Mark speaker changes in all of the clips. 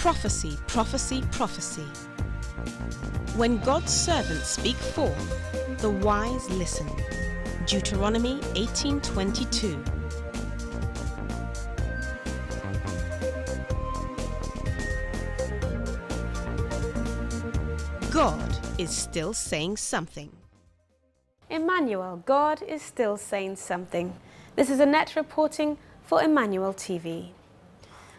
Speaker 1: Prophecy, prophecy, prophecy. When God's servants speak forth, the wise listen. Deuteronomy 18:22. God is still saying something.
Speaker 2: Emmanuel, God is still saying something. This is Annette reporting for Emmanuel TV.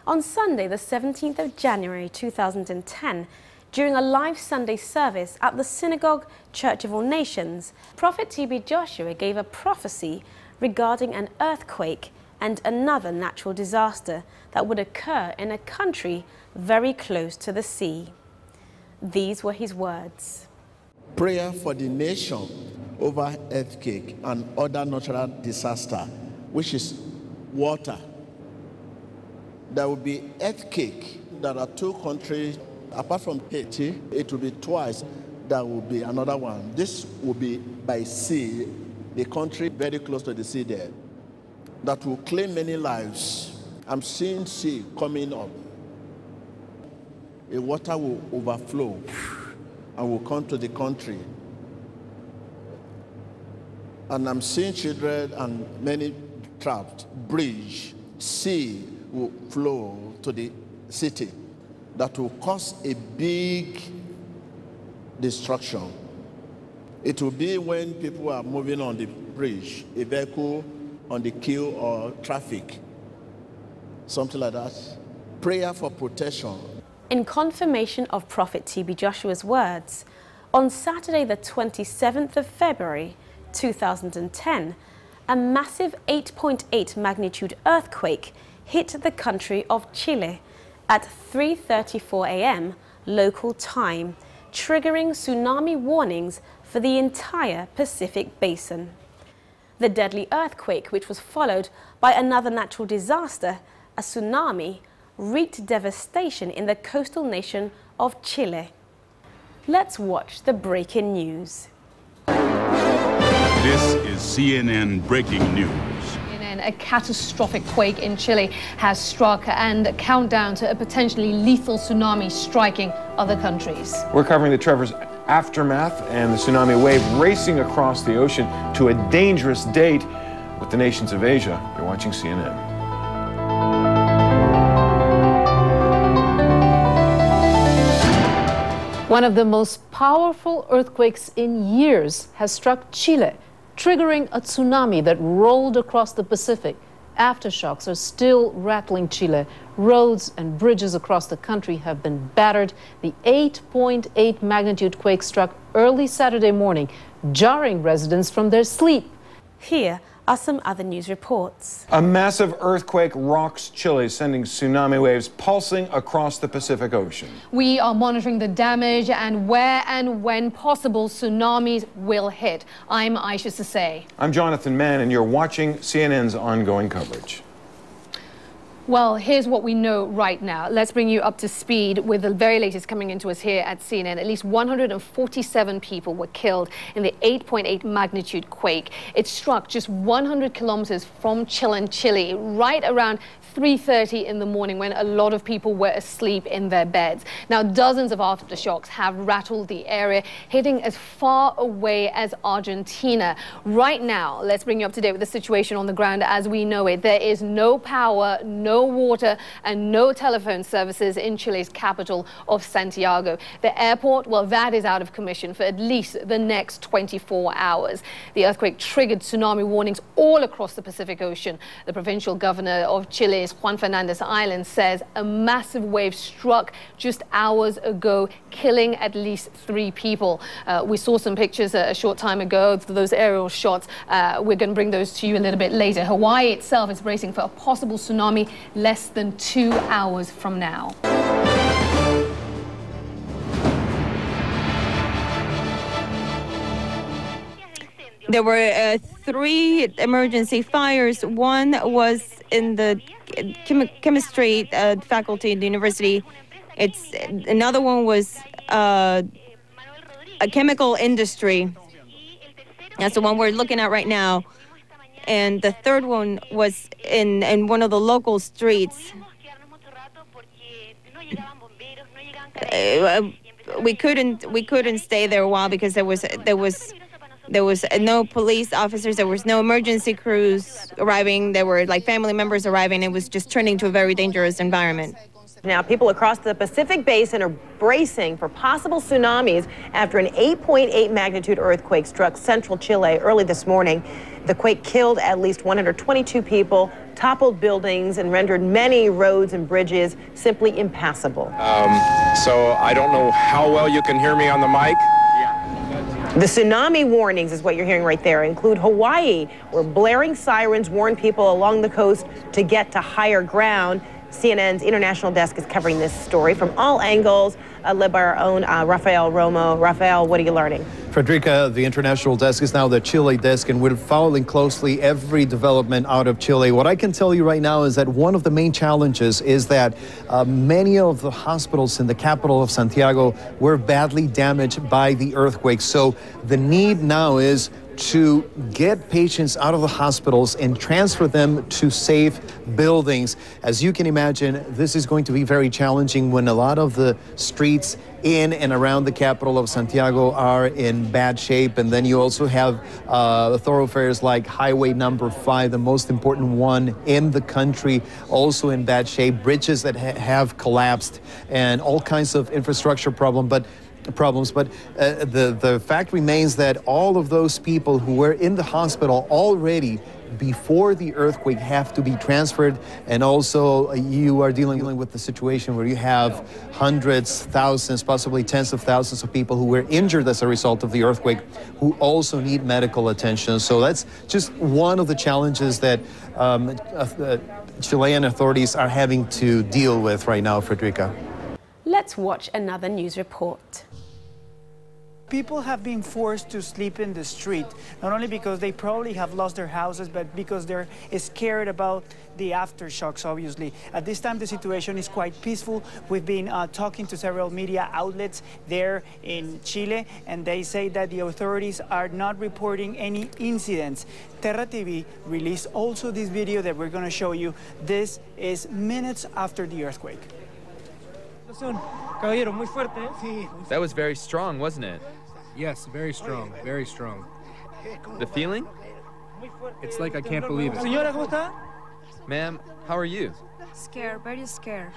Speaker 2: On Sunday, the 17th of January 2010, during a live Sunday service at the Synagogue Church of All Nations, Prophet T.B. Joshua gave a prophecy regarding an earthquake and another natural disaster that would occur in a country very close to the sea. These were his words.
Speaker 3: Prayer for the nation over earthquake and other natural disaster, which is water. There will be earthquake. There are two countries, apart from Haiti, it will be twice. There will be another one. This will be by sea, the country very close to the sea there, that will claim many lives. I'm seeing sea coming up. The water will overflow and will come to the country. And I'm seeing children and many trapped. Bridge, sea will flow to the city that will cause a big destruction. It will be when people are moving on the bridge, a vehicle on the queue or traffic, something like that. Prayer for protection.
Speaker 2: In confirmation of Prophet T.B. Joshua's words, on Saturday the 27th of February 2010, a massive 8.8 magnitude earthquake hit the country of Chile at 3:34 a.m. local time, triggering tsunami warnings for the entire Pacific Basin. The deadly earthquake, which was followed by another natural disaster, a tsunami, wreaked devastation in the coastal nation of Chile. Let's watch the breaking news.
Speaker 4: This is CNN Breaking News.
Speaker 5: A catastrophic quake in Chile has struck, and a countdown to a potentially lethal tsunami striking other countries.
Speaker 6: We're covering the Trevor's aftermath and the tsunami wave racing across the ocean to a dangerous date with the nations of Asia. You're watching CNN.
Speaker 5: One of the most powerful earthquakes in years has struck Chile, triggering a tsunami that rolled across the Pacific. Aftershocks are still rattling Chile. Roads and bridges across the country have been battered. The 8.8 magnitude quake struck early Saturday morning, jarring residents from their sleep.
Speaker 2: Here are some other news reports.
Speaker 6: A massive earthquake rocks Chile, sending tsunami waves pulsing across the Pacific Ocean.
Speaker 5: We are monitoring the damage and where and when possible tsunamis will hit. I'm Aisha Sasay.
Speaker 6: I'm Jonathan Mann, and you're watching CNN's ongoing coverage.
Speaker 5: Well, here's what we know right now. Let's bring you up to speed with the very latest coming into us here at CNN. At least 147 people were killed in the 8.8 magnitude quake. It struck just 100 kilometers from Chillán, Chile, right around 3:30 in the morning, when a lot of people were asleep in their beds. Now, dozens of aftershocks have rattled the area, hitting as far away as Argentina. Right now, let's bring you up to date with the situation on the ground as we know it. There is no power, no water, and no telephone services in Chile's capital of Santiago. The airport, well, that is out of commission for at least the next 24 hours. The earthquake triggered tsunami warnings all across the Pacific Ocean. The provincial governor of Chile's Juan Fernandez Island says a massive wave struck just hours ago, killing at least 3 people. We saw some pictures a short time ago, those aerial shots. We're going to bring those to you a little bit later. Hawaii itself is bracing for a possible tsunami less than 2 hours from now.
Speaker 7: There were 3 emergency fires. One was in the chemistry faculty in the university. Another one was a chemical industry. That's the one we're looking at right now. And the third one was in one of the local streets. we couldn't stay there a while because there was no police officers, there was no emergency crews arriving, there were like family members arriving. It was just turning to a very dangerous environment.
Speaker 8: Now, people across the Pacific Basin are bracing for possible tsunamis after an 8.8 magnitude earthquake struck central Chile early this morning. The quake killed at least 122 people, toppled buildings, and rendered many roads and bridges simply impassable.
Speaker 6: So I don't know how well you can hear me on the mic.
Speaker 8: The tsunami warnings is what you're hearing right there include Hawaii, where blaring sirens warn people along the coast to get to higher ground. CNN's international desk is covering this story from all angles, led by our own Rafael Romo. Rafael, what are you learning?
Speaker 9: Frederica, the international desk is now the Chile desk, and we're following closely every development out of Chile. What I can tell you right now is that one of the main challenges is that many of the hospitals in the capital of Santiago were badly damaged by the earthquake. So the need now is to get patients out of the hospitals and transfer them to safe buildings. As you can imagine, this is going to be very challenging when a lot of the streets in and around the capital of Santiago are in bad shape. And then you also have thoroughfares like Highway number 5, the most important one in the country, also in bad shape, bridges that have collapsed, and all kinds of infrastructure problems. But the fact remains that all of those people who were in the hospital already before the earthquake have to be transferred. And also you are dealing with the situation where you have hundreds, thousands, possibly tens of thousands of people who were injured as a result of the earthquake who also need medical attention. So that's just one of the challenges that Chilean authorities are having to deal with right now, Frederica.
Speaker 2: Let's watch another news report.
Speaker 10: People have been forced to sleep in the street, not only because they probably have lost their houses, but because they're scared about the aftershocks, obviously. At this time, the situation is quite peaceful. We've been talking to several media outlets there in Chile, and they say that the authorities are not reporting any incidents. Terra TV released also this video that we're going to show you. This is minutes after the earthquake.
Speaker 11: That was very strong, wasn't it?
Speaker 12: Yes, very strong, very strong.
Speaker 11: The feeling?
Speaker 12: It's like I can't believe it.
Speaker 11: Ma'am, how are you?
Speaker 13: Scared, very scared.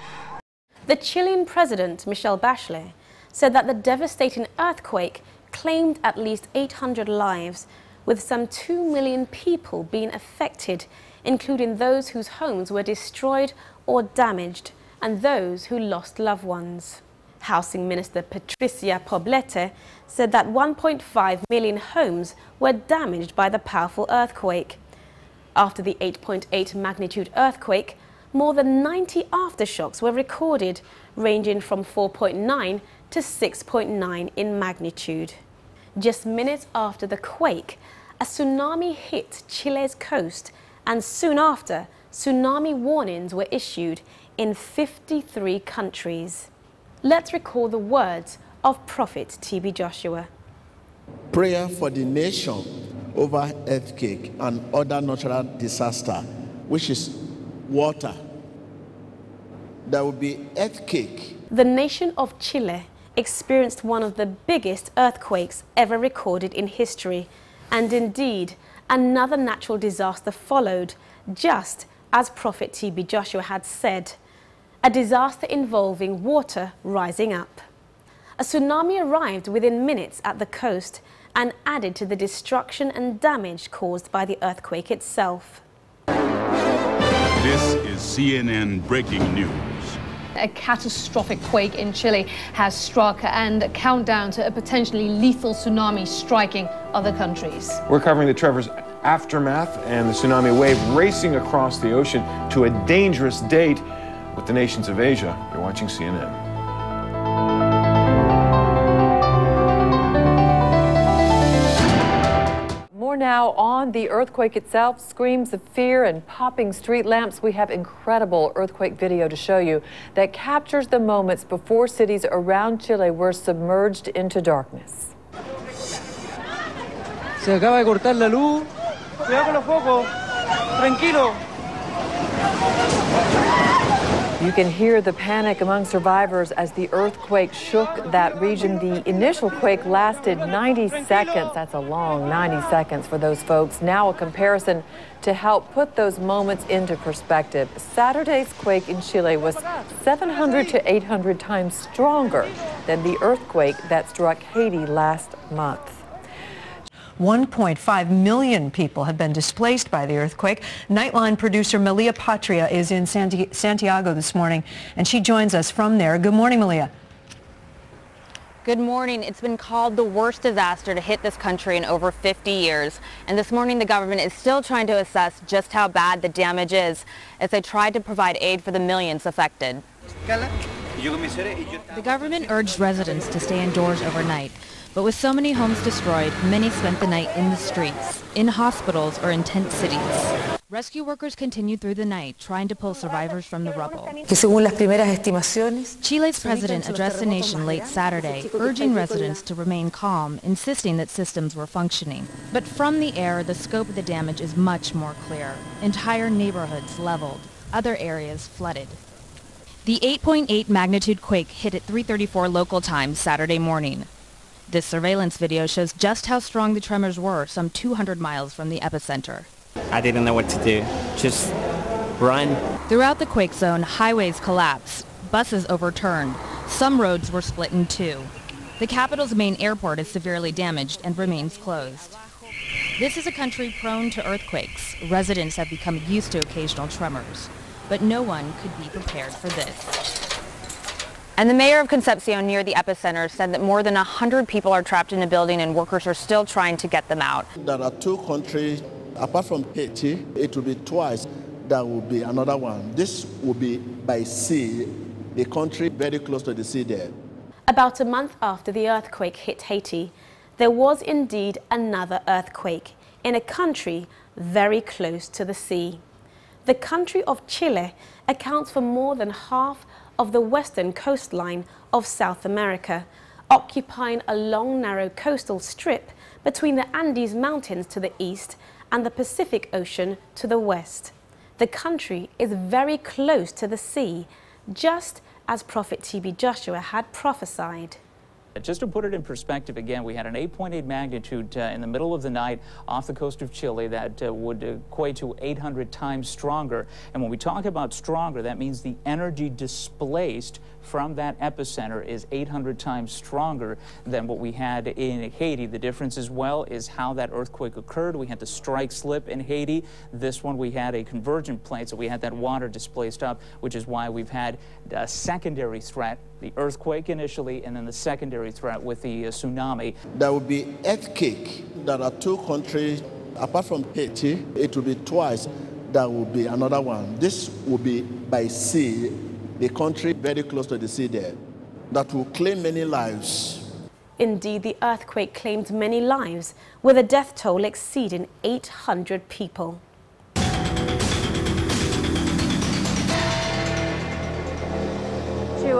Speaker 2: The Chilean president, Michelle Bachelet, said that the devastating earthquake claimed at least 800 lives, with some 2 million people being affected, including those whose homes were destroyed or damaged, and those who lost loved ones. Housing Minister Patricia Poblete said that 1.5 million homes were damaged by the powerful earthquake. After the 8.8 magnitude earthquake, more than 90 aftershocks were recorded, ranging from 4.9 to 6.9 in magnitude. Just minutes after the quake, a tsunami hit Chile's coast, and soon after, tsunami warnings were issued in 53 countries. Let's recall the words of Prophet T.B. Joshua.
Speaker 3: Prayer for the nation over earthquake and other natural disaster, which is water. There will be earthquake.
Speaker 2: The nation of Chile experienced one of the biggest earthquakes ever recorded in history, and indeed, another natural disaster followed, just as Prophet T.B. Joshua had said. A disaster involving water rising up. A tsunami arrived within minutes at the coast and added to the destruction and damage caused by the earthquake itself.
Speaker 4: This is CNN Breaking News.
Speaker 5: A catastrophic quake in Chile has struck, and a countdown to a potentially lethal tsunami striking other countries.
Speaker 6: We're covering the Trevor's aftermath and the tsunami wave racing across the ocean to a dangerous date with the nations of Asia. You're watching CNN.
Speaker 14: More now on the earthquake itself. Screams of fear and popping street lamps. We have incredible earthquake video to show you that captures the moments before cities around Chile were submerged into darkness.
Speaker 10: Se acaba de cortar la luz. Cuidado con los focos. Tranquilo.
Speaker 14: You can hear the panic among survivors as the earthquake shook that region. The initial quake lasted 90 seconds. That's a long 90 seconds for those folks. Now a comparison to help put those moments into perspective. Saturday's quake in Chile was 700 to 800 times stronger than the earthquake that struck Haiti last month.
Speaker 15: 1.5 million people have been displaced by the earthquake. Nightline producer Malia Patria is in Santiago this morning, and she joins us from there. Good morning, Malia.
Speaker 16: Good morning. It's been called the worst disaster to hit this country in over 50 years. And this morning, the government is still trying to assess just how bad the damage is as they try to provide aid for the millions affected.
Speaker 17: The government urged residents to stay indoors overnight. But with so many homes destroyed, many spent the night in the streets, in hospitals, or in tent cities. Rescue workers continued through the night, trying to pull survivors from the rubble. Chile's president addressed the nation late Saturday, urging residents to remain calm, insisting that systems were functioning. But from the air, the scope of the damage is much more clear. Entire neighborhoods leveled, other areas flooded. The 8.8 magnitude quake hit at 3:34 local time Saturday morning. This surveillance video shows just how strong the tremors were some 200 miles from the epicenter.
Speaker 18: I didn't know what to do. Just run.
Speaker 17: Throughout the quake zone, highways collapsed, buses overturned. Some roads were split in two. The capital's main airport is severely damaged and remains closed. This is a country prone to earthquakes. Residents have become used to occasional tremors, but no one could be prepared for this.
Speaker 16: And the mayor of Concepcion near the epicenter said that more than 100 people are trapped in a building and workers are still trying to get them out.
Speaker 3: There are two countries, apart from Haiti, it will be twice, there will be another one. This will be by sea, a country very close to the sea there.
Speaker 2: About a month after the earthquake hit Haiti, there was indeed another earthquake in a country very close to the sea. The country of Chile accounts for more than half of the western coastline of South America, occupying a long, narrow coastal strip between the Andes Mountains to the east and the Pacific Ocean to the west. The country is very close to the sea, just as Prophet TB Joshua had prophesied.
Speaker 19: Just to put it in perspective again, we had an 8.8 magnitude in the middle of the night off the coast of Chile that would equate to 800 times stronger. And when we talk about stronger, that means the energy displaced from that epicenter is 800 times stronger than what we had in Haiti. The difference as well is how that earthquake occurred. We had the strike slip in Haiti. This one we had a convergent plate, so we had that water displaced up, which is why we've had a secondary threat, the earthquake initially, and then the secondary threat with the tsunami.
Speaker 3: There will be earthquake. There are two countries, apart from Haiti, it will be twice, there will be another one. This will be by sea, a country very close to the sea there, that will claim many lives.
Speaker 2: Indeed, the earthquake claimed many lives, with a death toll exceeding 800 people.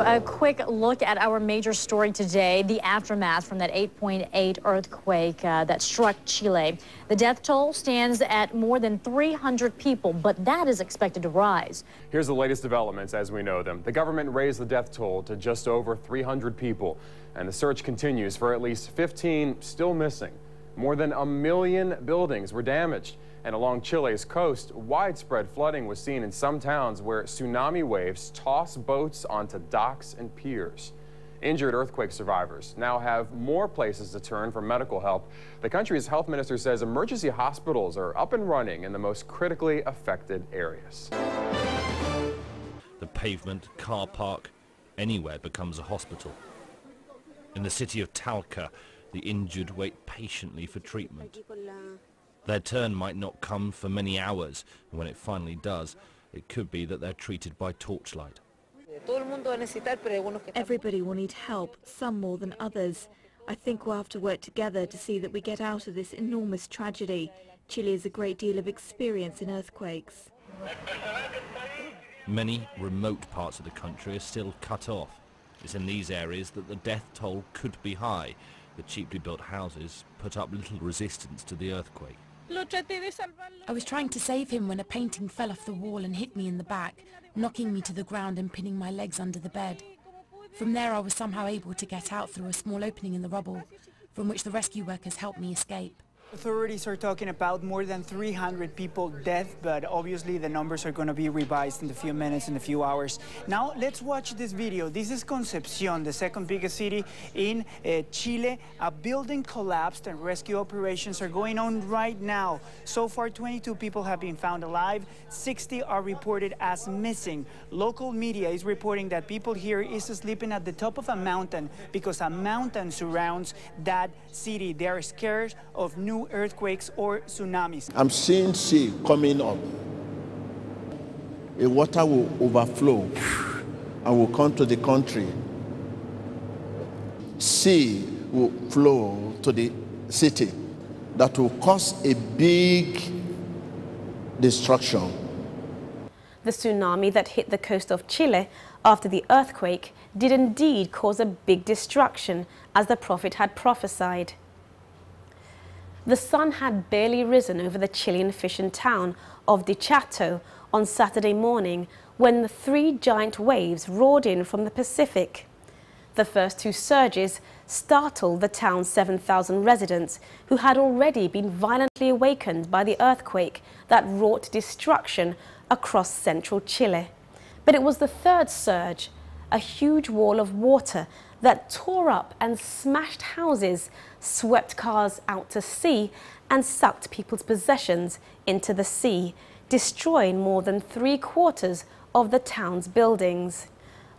Speaker 20: A quick look at our major story today, the aftermath from that 8.8 earthquake that struck Chile. The death toll stands at more than 300 people, but that is expected to rise.
Speaker 6: Here's the latest developments as we know them. The government raised the death toll to just over 300 people, and the search continues for at least 15 still missing. More than 1 million buildings were damaged. And along Chile's coast, widespread flooding was seen in some towns where tsunami waves toss boats onto docks and piers. Injured earthquake survivors now have more places to turn for medical help. The country's health minister says emergency hospitals are up and running in the most critically affected areas.
Speaker 21: The pavement, car park, anywhere becomes a hospital. In the city of Talca, the injured wait patiently for treatment. Their turn might not come for many hours, and when it finally does, it could be that they're treated by torchlight.
Speaker 22: Everybody will need help, some more than others. I think we'll have to work together to see that we get out of this enormous tragedy. Chile has a great deal of experience in earthquakes.
Speaker 21: Many remote parts of the country are still cut off. It's in these areas that the death toll could be high. The cheaply built houses put up little resistance to the earthquake.
Speaker 1: I was trying to save him when a painting fell off the wall and hit me in the back, knocking me to the ground and pinning my legs under the bed. From there I was somehow able to get out through a small opening in the rubble, from which the rescue workers helped me escape.
Speaker 10: Authorities are talking about more than 300 people dead, but obviously the numbers are going to be revised in a few minutes, in a few hours. Now let's watch this video. This is Concepcion, the second biggest city in Chile. A building collapsed and rescue operations are going on right now. So far, 22 people have been found alive. 60 are reported as missing. Local media is reporting that people here is sleeping at the top of a mountain because a mountain surrounds that city. They are scared of new earthquakes or tsunamis.
Speaker 3: I'm seeing sea coming up. The water will overflow and will come to the country. Sea will flow to the city. That will cause a big destruction.
Speaker 2: The tsunami that hit the coast of Chile after the earthquake did indeed cause a big destruction, as the prophet had prophesied. The sun had barely risen over the Chilean fishing town of Dichato on Saturday morning when the three giant waves roared in from the Pacific. The first two surges startled the town's 7,000 residents, who had already been violently awakened by the earthquake that wrought destruction across central Chile. But it was the third surge, a huge wall of water that tore up and smashed houses, swept cars out to sea, and sucked people's possessions into the sea, destroying more than 3/4 of the town's buildings.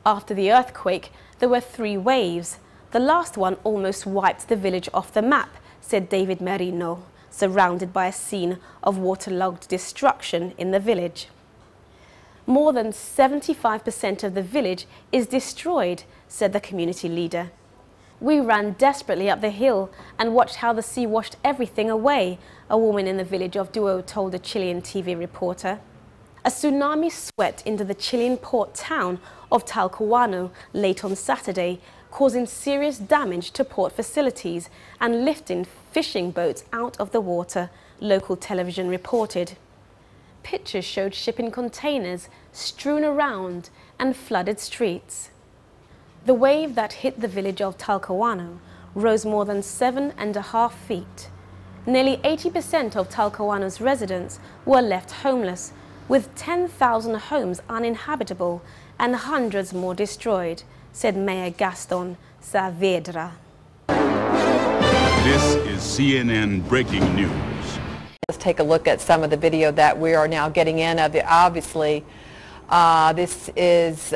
Speaker 2: After the earthquake, there were 3 waves. The last one almost wiped the village off the map, said David Merino, surrounded by a scene of waterlogged destruction in the village. More than 75% of the village is destroyed, said the community leader. We ran desperately up the hill and watched how the sea washed everything away, a woman in the village of Duo told a Chilean TV reporter. A tsunami swept into the Chilean port town of Talcahuano late on Saturday, causing serious damage to port facilities and lifting fishing boats out of the water, local television reported. Pictures showed shipping containers strewn around and flooded streets. The wave that hit the village of Talcahuano rose more than 7.5 feet. Nearly 80% of Talcahuano's residents were left homeless, with 10,000 homes uninhabitable and hundreds more destroyed, said Mayor Gaston Saavedra.
Speaker 4: This is CNN Breaking News.
Speaker 14: Let's take a look at some of the video that we are now getting in. Obviously, this is,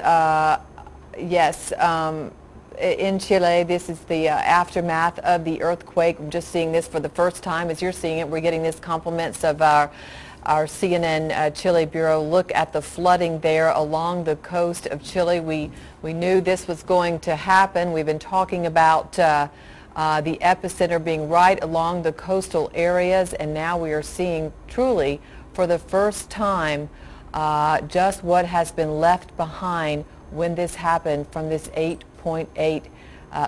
Speaker 14: in Chile, this is the aftermath of the earthquake. I'm just seeing this for the first time. As you're seeing it, we're getting this compliments of our CNN Chile Bureau. Look at the flooding there along the coast of Chile. We knew this was going to happen. We've been talking about the epicenter being right along the coastal areas, and now we are seeing truly for the first time just what has been left behind when this happened from this 8.8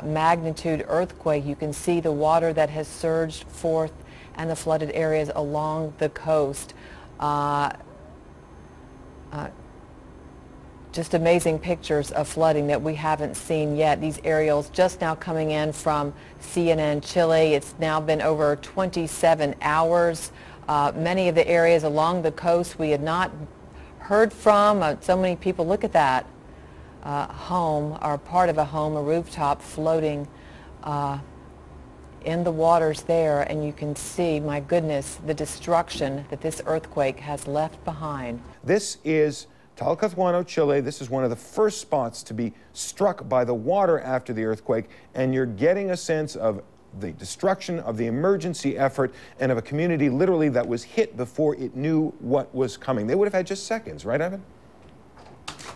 Speaker 14: magnitude earthquake. You can see the water that has surged forth and the flooded areas along the coast. Just amazing pictures of flooding that we haven't seen yet. These aerials just now coming in from CNN Chile. It's now been over 27 hours. Many of the areas along the coast we had not heard from. So many people, look at that home, or part of a home, a rooftop floating in the waters there, and you can see, my goodness, the destruction that this earthquake has left behind.
Speaker 7: This is Talcahuano, Chile. This is one of the first spots to be struck by the water after the earthquake, and you're getting a sense of the destruction, of the emergency effort, and of a community literally that was hit before it knew what was coming. They would have had just seconds, right, Evan?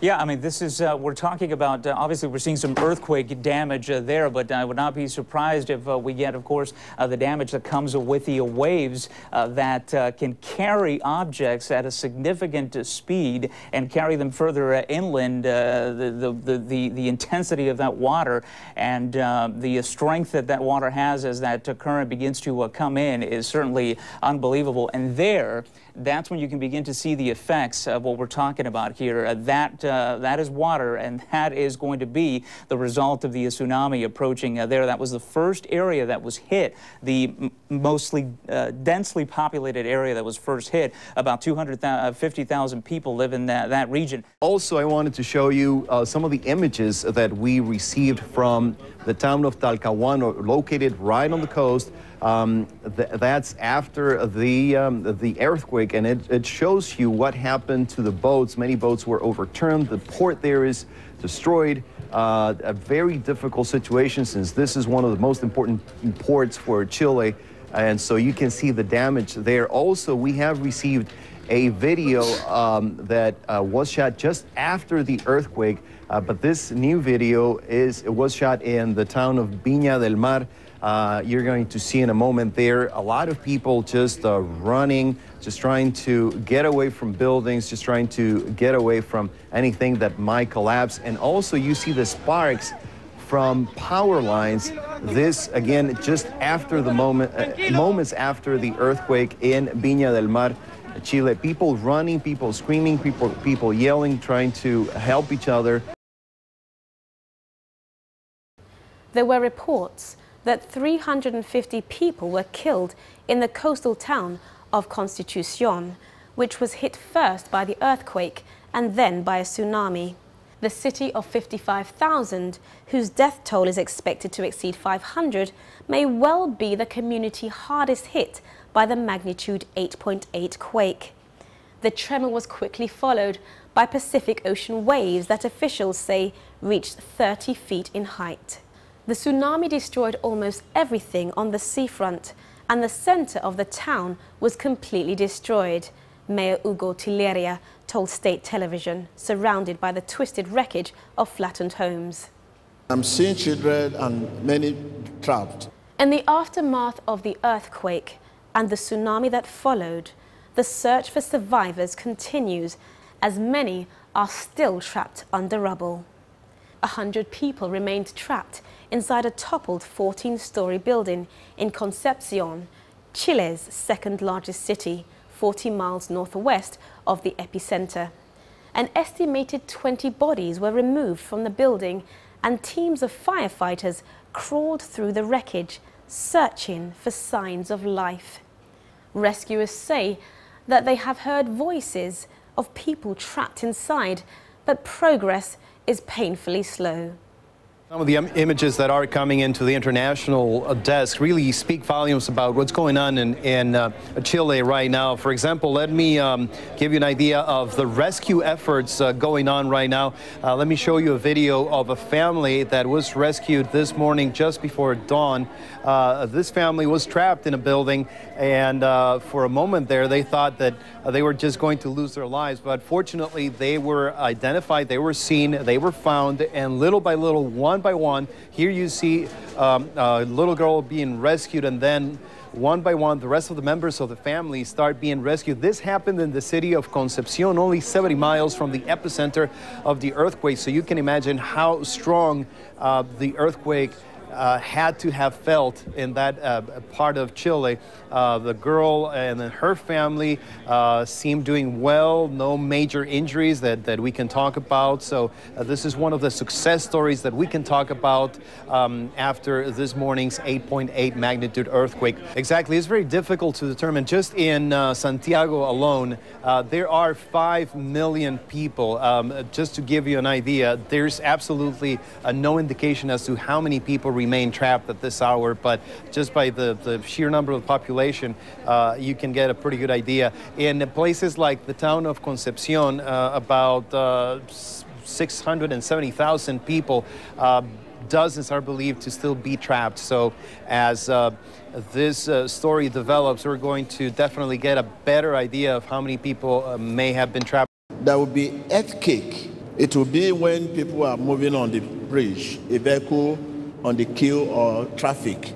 Speaker 19: Yeah, I mean, this is, we're talking about, obviously we're seeing some earthquake damage there, but I would not be surprised if we get, of course, the damage that comes with the waves that can carry objects at a significant speed and carry them further inland. The intensity of that water and the strength that that water has as that current begins to come in is certainly unbelievable. And that's when you can begin to see the effects of what we're talking about here. That is water, and that is going to be the result of the tsunami approaching there. That was the first area that was hit, the mostly densely populated area that was first hit. About 250,000 people live in that region.
Speaker 8: Also, I wanted to show you some of the images that we received from the town of Talcahuano, located right on the coast. That's after the earthquake, and it shows you what happened to the boats. Many boats were overturned. The port there is destroyed. A very difficult situation, since this is one of the most important ports for Chile, and so you can see the damage there. Also, we have received a video that was shot just after the earthquake, but this new video was shot in the town of Viña del Mar. You're going to see in a moment there a lot of people just running, just trying to get away from buildings, just trying to get away from anything that might collapse. And also you see the sparks from power lines. This, again, just after the moments after the earthquake in Viña del Mar, Chile. People running, people screaming, people yelling, trying to help each other.
Speaker 2: There were reports that 350 people were killed in the coastal town of Constitucion, which was hit first by the earthquake and then by a tsunami. The city of 55,000, whose death toll is expected to exceed 500, may well be the community hardest hit by the magnitude 8.8 quake. The tremor was quickly followed by Pacific Ocean waves that officials say reached 30 feet in height. The tsunami destroyed almost everything on the seafront, and the center of the town was completely destroyed, Mayor Hugo Tilleria told state television, surrounded by the twisted wreckage of flattened homes.
Speaker 3: I'm seeing children and many trapped.
Speaker 2: In the aftermath of the earthquake and the tsunami that followed, the search for survivors continues, as many are still trapped under rubble. 100 people remained trapped inside a toppled 14-story building in Concepcion, Chile's second largest city, 40 miles northwest of the epicenter. An estimated 20 bodies were removed from the building, and teams of firefighters crawled through the wreckage, searching for signs of life. Rescuers say that they have heard voices of people trapped inside, but progress is painfully slow.
Speaker 9: Some of the images that are coming into the international desk really speak volumes about what's going on in Chile right now. For example, let me give you an idea of the rescue efforts going on right now. Let me show you a video of a family that was rescued this morning just before dawn. This family was trapped in a building, and for a moment there they thought that they were just going to lose their lives, but fortunately they were identified, they were seen, they were found, and little by little, one by one, here you see a little girl being rescued, and then one by one the rest of the members of the family start being rescued. This happened in the city of Concepcion, only 70 miles from the epicenter of the earthquake, so you can imagine how strong the earthquake had to have felt in that part of Chile. The girl and her family seem doing well, no major injuries that we can talk about. So this is one of the success stories that we can talk about after this morning's 8.8 magnitude earthquake. Exactly, it's very difficult to determine. Just in Santiago alone, there are 5 million people. Just to give you an idea, there's absolutely no indication as to how many people remain trapped at this hour, but just by the sheer number of the population, you can get a pretty good idea. In places like the town of Concepcion, about 670,000 people, dozens are believed to still be trapped. So as this story develops, we're going to definitely get a better idea of how many people may have been trapped.
Speaker 3: There will be earthquake It will be when people are moving on the bridge, a vehicle on the queue or traffic,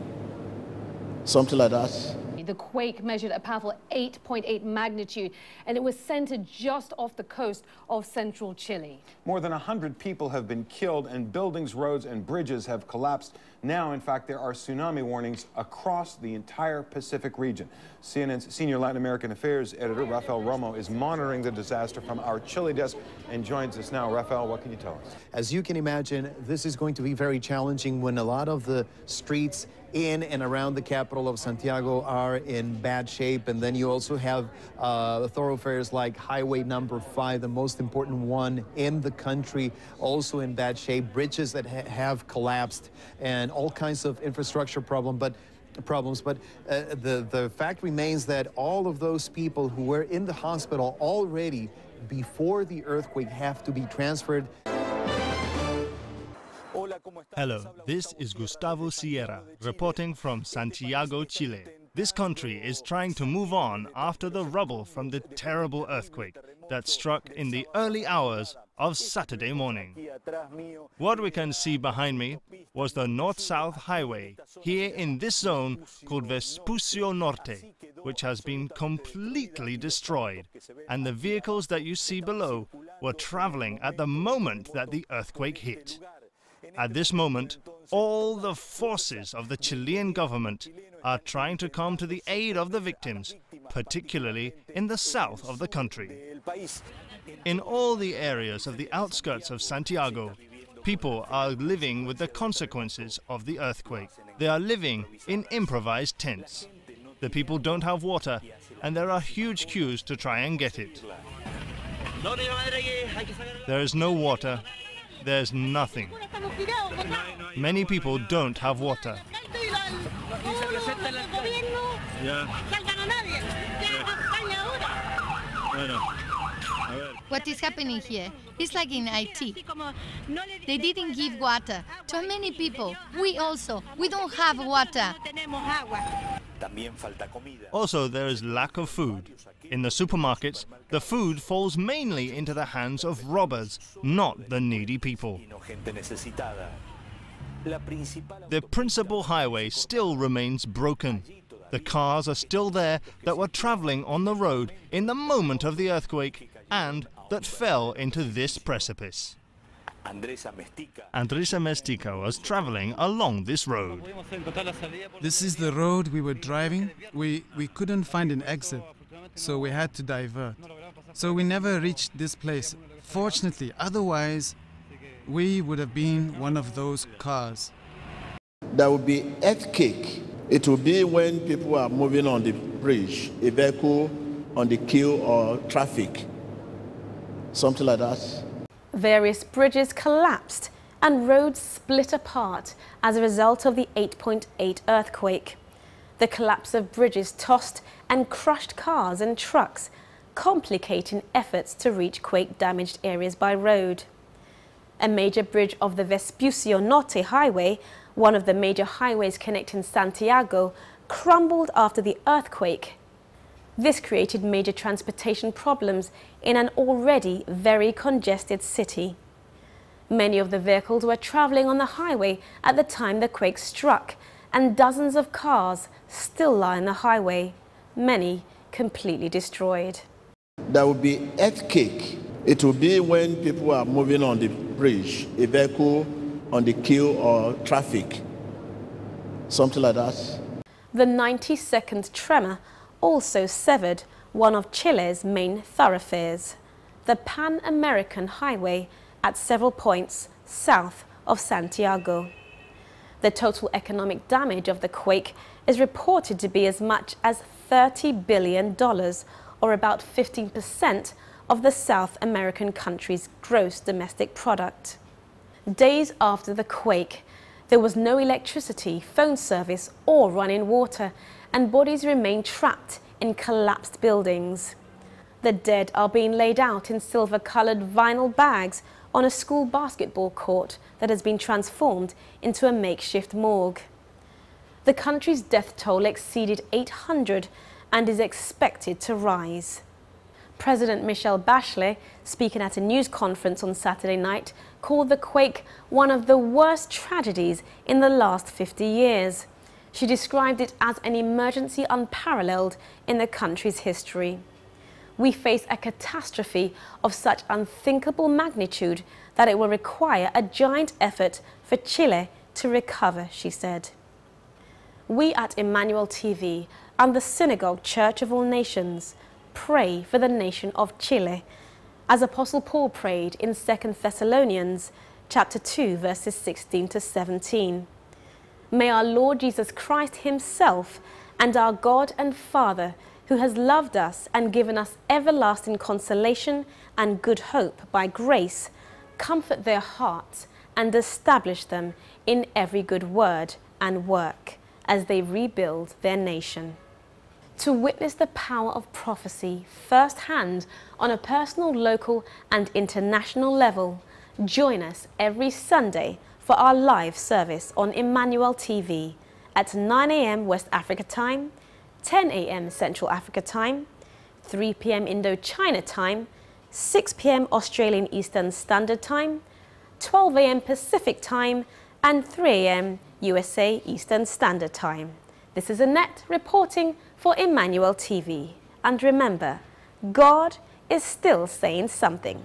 Speaker 3: something like that.
Speaker 5: The quake measured a powerful 8.8 magnitude, and it was centered just off the coast of central Chile.
Speaker 7: More than 100 people have been killed, and buildings, roads, and bridges have collapsed. Now, in fact, there are tsunami warnings across the entire Pacific region. CNN's senior Latin American affairs editor, Rafael Romo, is monitoring the disaster from our Chile desk and joins us now. Rafael, what can you tell us?
Speaker 8: As you can imagine, this is going to be very challenging when a lot of the streets in and around the capital of Santiago are in bad shape, and then you also have thoroughfares like Highway number 5, the most important one in the country, also in bad shape, bridges that have collapsed, and all kinds of infrastructure problems. But the fact remains that all of those people who were in the hospital already before the earthquake have to be transferred.
Speaker 11: Hello, this is Gustavo Sierra, reporting from Santiago, Chile. This country is trying to move on after the rubble from the terrible earthquake that struck in the early hours of Saturday morning. What we can see behind me was the North-South Highway, here in this zone called Vespucio Norte, which has been completely destroyed, and the vehicles that you see below were traveling at the moment that the earthquake hit. At this moment, all the forces of the Chilean government are trying to come to the aid of the victims, particularly in the south of the country. In all the areas of the outskirts of Santiago, people are living with the consequences of the earthquake. They are living in improvised tents. The people don't have water, and there are huge queues to try and get it. There is no water. There's nothing. Many people don't have water.
Speaker 12: What is happening here is like in Haiti. They didn't give water to many people. We don't have water.
Speaker 11: Also, there is lack of food. In the supermarkets, the food falls mainly into the hands of robbers, not the needy people. The principal highway still remains broken. The cars are still there that were traveling on the road in the moment of the earthquake and that fell into this precipice. Andresa Mestica was traveling along this road.
Speaker 23: This is the road we were driving. We couldn't find an exit, so we had to divert. So we never reached this place. Fortunately, otherwise, we would have been one of those cars.
Speaker 3: There will be earthquake. It will be when people are moving on the bridge, a vehicle on the queue or traffic, something like that.
Speaker 2: Various bridges collapsed and roads split apart as a result of the 8.8 earthquake. The collapse of bridges tossed and crushed cars and trucks, complicating efforts to reach quake-damaged areas by road. A major bridge of the Vespucio Norte highway, one of the major highways connecting Santiago, crumbled after the earthquake. This created major transportation problems in an already very congested city. Many of the vehicles were traveling on the highway at the time the quake struck, and dozens of cars still lie on the highway, many completely destroyed.
Speaker 3: There will be earthquake. It will be when people are moving on the bridge, a vehicle on the queue or traffic, something like that.
Speaker 2: The 90-second tremor also severed one of Chile's main thoroughfares, the Pan-American Highway, at several points south of Santiago. The total economic damage of the quake is reported to be as much as $30 billion, or about 15% of the South American country's gross domestic product. Days after the quake, there was no electricity, phone service, or running water, and bodies remain trapped in collapsed buildings. The dead are being laid out in silver-colored vinyl bags on a school basketball court that has been transformed into a makeshift morgue. The country's death toll exceeded 800 and is expected to rise. President Michelle Bachelet, speaking at a news conference on Saturday night, called the quake one of the worst tragedies in the last 50 years. She described it as an emergency unparalleled in the country's history. We face a catastrophe of such unthinkable magnitude that it will require a giant effort for Chile to recover, she said. We at Emmanuel TV and the Synagogue Church of All Nations pray for the nation of Chile, as Apostle Paul prayed in 2 Thessalonians chapter 2, verses 16 to 17. May our Lord Jesus Christ himself and our God and Father, who has loved us and given us everlasting consolation and good hope by grace, comfort their hearts and establish them in every good word and work as they rebuild their nation. To witness the power of prophecy firsthand on a personal, local and international level, join us every Sunday for our live service on Emmanuel TV at 9 a.m. West Africa time, 10 a.m. Central Africa time, 3 p.m. Indochina time, 6 p.m. Australian Eastern Standard Time, 12 a.m. Pacific time, and 3 a.m. USA Eastern Standard Time. This is Annette reporting for Emmanuel TV. And remember, God is still saying something.